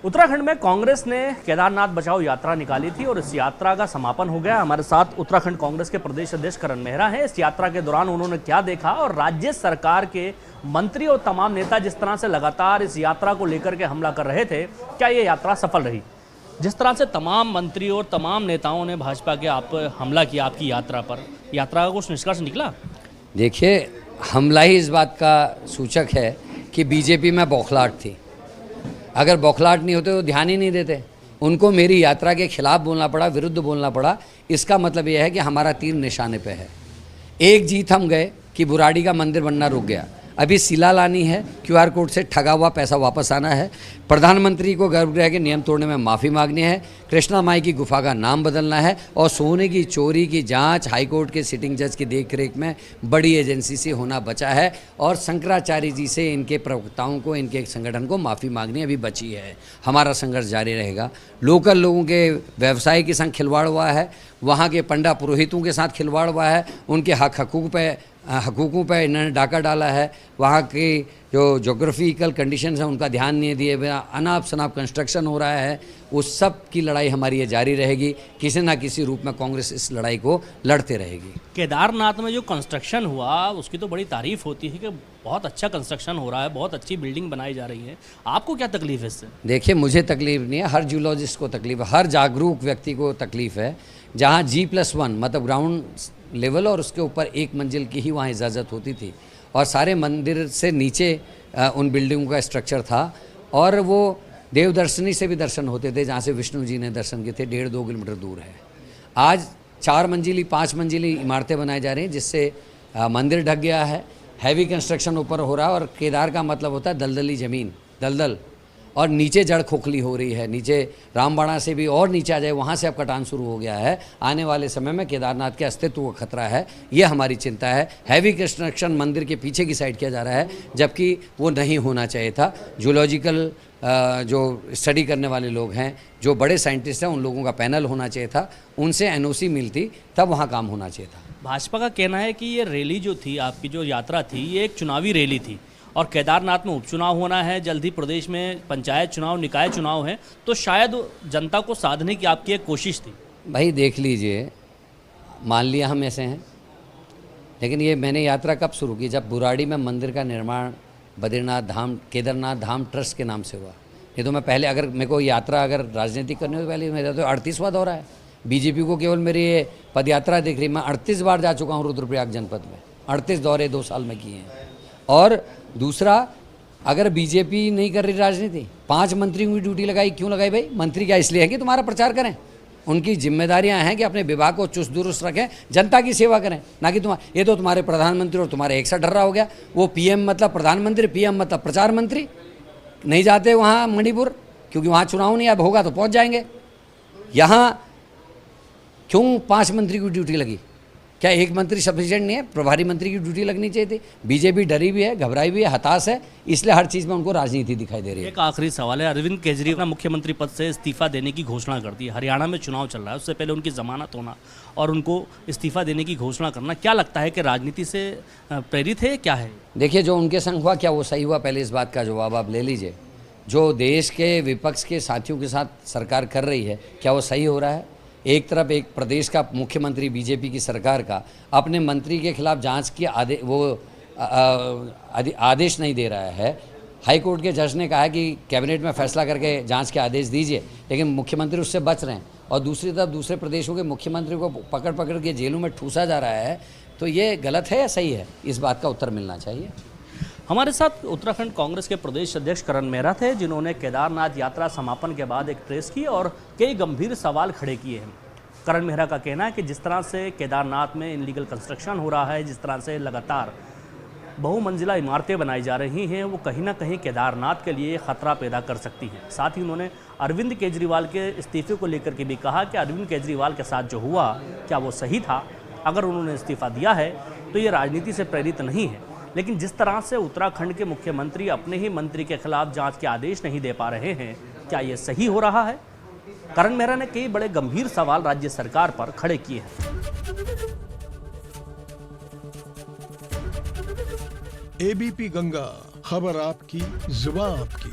उत्तराखंड में कांग्रेस ने केदारनाथ बचाओ यात्रा निकाली थी और इस यात्रा का समापन हो गया। हमारे साथ उत्तराखंड कांग्रेस के प्रदेश अध्यक्ष करण मेहरा हैं। इस यात्रा के दौरान उन्होंने क्या देखा और राज्य सरकार के मंत्री और तमाम नेता जिस तरह से लगातार इस यात्रा को लेकर के हमला कर रहे थे, क्या ये यात्रा सफल रही? जिस तरह से तमाम मंत्री और तमाम नेताओं ने भाजपा के आप हमला किया आपकी यात्रा पर, यात्रा का कुछ निष्कर्ष निकला? देखिए, हमला ही इस बात का सूचक है कि बीजेपी में बौखलाहट थी। अगर बौखलाहट नहीं होते तो ध्यान ही नहीं देते। उनको मेरी यात्रा के खिलाफ बोलना पड़ा, विरुद्ध बोलना पड़ा। इसका मतलब यह है कि हमारा तीर निशाने पे है। एक जीत हम गए कि बुराड़ी का मंदिर बनना रुक गया। अभी शिला लानी है, क्यूआर कोड से ठगा हुआ पैसा वापस आना है, प्रधानमंत्री को गर्भगृह के नियम तोड़ने में माफ़ी मांगनी है, कृष्णा माई की गुफा का नाम बदलना है और सोने की चोरी की जांच हाईकोर्ट के सिटिंग जज की देखरेख में बड़ी एजेंसी से होना बचा है और शंकराचार्य जी से इनके प्रवक्ताओं को, इनके संगठन को माफ़ी मांगनी अभी बची है। हमारा संघर्ष जारी रहेगा। लोकल लोगों के व्यवसाय के संग खिलवाड़ हुआ है, वहाँ के पंडा पुरोहितों के साथ खिलवाड़ हुआ है, उनके हकूक़ों पे इन्होंने डाका डाला है। वहाँ की जो जोग्राफिकल कंडीशंस हैं उनका ध्यान नहीं दिए बिना अनाप शनाप कंस्ट्रक्शन हो रहा है। उस सब की लड़ाई हमारी ये जारी रहेगी। किसी ना किसी रूप में कांग्रेस इस लड़ाई को लड़ते रहेगी। केदारनाथ में जो कंस्ट्रक्शन हुआ उसकी तो बड़ी तारीफ होती है कि बहुत अच्छा कंस्ट्रक्शन हो रहा है, बहुत अच्छी बिल्डिंग बनाई जा रही है। आपको क्या तकलीफ है इससे? देखिए, मुझे तकलीफ नहीं है, हर जूलॉजिस्ट को तकलीफ है, हर जागरूक व्यक्ति को तकलीफ है। जहाँ G+1 मतलब ग्राउंड लेवल और उसके ऊपर एक मंजिल की ही वहाँ इजाज़त होती थी और सारे मंदिर से नीचे उन बिल्डिंगों का स्ट्रक्चर था और वो देवदर्शनी से भी दर्शन होते थे, जहाँ से विष्णु जी ने दर्शन किए थे, 1.5-2 किलोमीटर दूर है। आज 4 मंजिली 5 मंजिली इमारतें बनाई जा रही हैं, जिससे मंदिर ढक गया है। हैवी कंस्ट्रक्शन ऊपर हो रहा है और केदार का मतलब होता है दलदली ज़मीन, दलदल, और नीचे जड़ खोखली हो रही है। नीचे रामबाड़ा से भी और नीचे आ जाए, वहाँ से अब कटान शुरू हो गया है। आने वाले समय में केदारनाथ के अस्तित्व को खतरा है, ये हमारी चिंता है। हैवी कंस्ट्रक्शन मंदिर के पीछे की साइड किया जा रहा है, जबकि वो नहीं होना चाहिए था। जूलॉजिकल जो स्टडी करने वाले लोग हैं, जो बड़े साइंटिस्ट हैं, उन लोगों का पैनल होना चाहिए था, उनसे NOC मिलती तब वहाँ काम होना चाहिए था। भाजपा का कहना है कि ये रैली जो थी, आपकी जो यात्रा थी, ये एक चुनावी रैली थी और केदारनाथ में उपचुनाव होना है, जल्द ही प्रदेश में पंचायत चुनाव, निकाय चुनाव है, तो शायद जनता को साधने की आपकी एक कोशिश थी। भाई देख लीजिए, मान लिया हम ऐसे हैं, लेकिन ये मैंने यात्रा कब शुरू की? जब बुराड़ी में मंदिर का निर्माण बद्रीनाथ धाम, केदारनाथ धाम ट्रस्ट के नाम से हुआ। ये तो मैं पहले, अगर मेरे को यात्रा अगर राजनीति करनी हो तो पहले मेरा तो 38वां दौरा है। बीजेपी को केवल मेरी ये पदयात्रा दिख रही। मैं 38 बार जा चुका हूँ रुद्रप्रयाग जनपद में, 38 दौरे 2 साल में किए हैं। और दूसरा, अगर बीजेपी नहीं कर रही राजनीति, 5 मंत्रियों की ड्यूटी लगाई, क्यों लगाई भाई? मंत्री क्या इसलिए है कि तुम्हारा प्रचार करें? उनकी जिम्मेदारियां हैं कि अपने विभाग को चुस्त दुरुस्त रखें, जनता की सेवा करें, ना कि ये तो तुम्हारे प्रधानमंत्री और तुम्हारे एक सा ढर्रा हो गया। वो PM मतलब प्रधानमंत्री, PM मतलब प्रचार मंत्री। नहीं जाते वहाँ मणिपुर, क्योंकि वहाँ चुनाव नहीं, अब होगा तो पहुँच जाएंगे। यहाँ क्यों 5 मंत्री की ड्यूटी लगी? क्या एक मंत्री सफिशिएंट नहीं है? प्रभारी मंत्री की ड्यूटी लगनी चाहिए थी। बीजेपी डरी भी है, घबराई भी है, हताश है, इसलिए हर चीज़ में उनको राजनीति दिखाई दे रही है। एक आखिरी सवाल है, अरविंद केजरीवाल ने मुख्यमंत्री पद से इस्तीफा देने की घोषणा कर दी। हरियाणा में चुनाव चल रहा है, उससे पहले उनकी जमानत होना और उनको इस्तीफा देने की घोषणा करना, क्या लगता है कि राजनीति से प्रेरित है, क्या है? देखिए, जो उनके संग हुआ, क्या वो सही हुआ? पहले इस बात का जवाब आप ले लीजिए। जो देश के विपक्ष के साथियों के साथ सरकार कर रही है, क्या वो सही हो रहा है? एक तरफ एक प्रदेश का मुख्यमंत्री बीजेपी की सरकार का अपने मंत्री के खिलाफ जांच की आदेश नहीं दे रहा है। हाई कोर्ट के जज ने कहा है कि कैबिनेट में फैसला करके जांच के आदेश दीजिए, लेकिन मुख्यमंत्री उससे बच रहे हैं। और दूसरी तरफ दूसरे प्रदेशों के मुख्यमंत्री को पकड़ पकड़ के जेलों में ठूसा जा रहा है। तो ये गलत है या सही है? इस बात का उत्तर मिलना चाहिए। हमारे साथ उत्तराखंड कांग्रेस के प्रदेश अध्यक्ष करण मेहरा थे, जिन्होंने केदारनाथ यात्रा समापन के बाद एक प्रेस की और कई गंभीर सवाल खड़े किए हैं। करण मेहरा का कहना है कि जिस तरह से केदारनाथ में इनलीगल कंस्ट्रक्शन हो रहा है, जिस तरह से लगातार बहुमंजिला इमारतें बनाई जा रही हैं, वो कहीं ना कहीं केदारनाथ के लिए खतरा पैदा कर सकती हैं। साथ ही उन्होंने अरविंद केजरीवाल के इस्तीफे को लेकर के भी कहा कि अरविंद केजरीवाल के साथ जो हुआ, क्या वो सही था? अगर उन्होंने इस्तीफा दिया है तो ये राजनीति से प्रेरित नहीं है, लेकिन जिस तरह से उत्तराखंड के मुख्यमंत्री अपने ही मंत्री के खिलाफ जांच के आदेश नहीं दे पा रहे हैं, क्या ये सही हो रहा है? करण मेहरा ने कई बड़े गंभीर सवाल राज्य सरकार पर खड़े किए हैं। ABP गंगा, खबर आपकी, जुबान आपकी।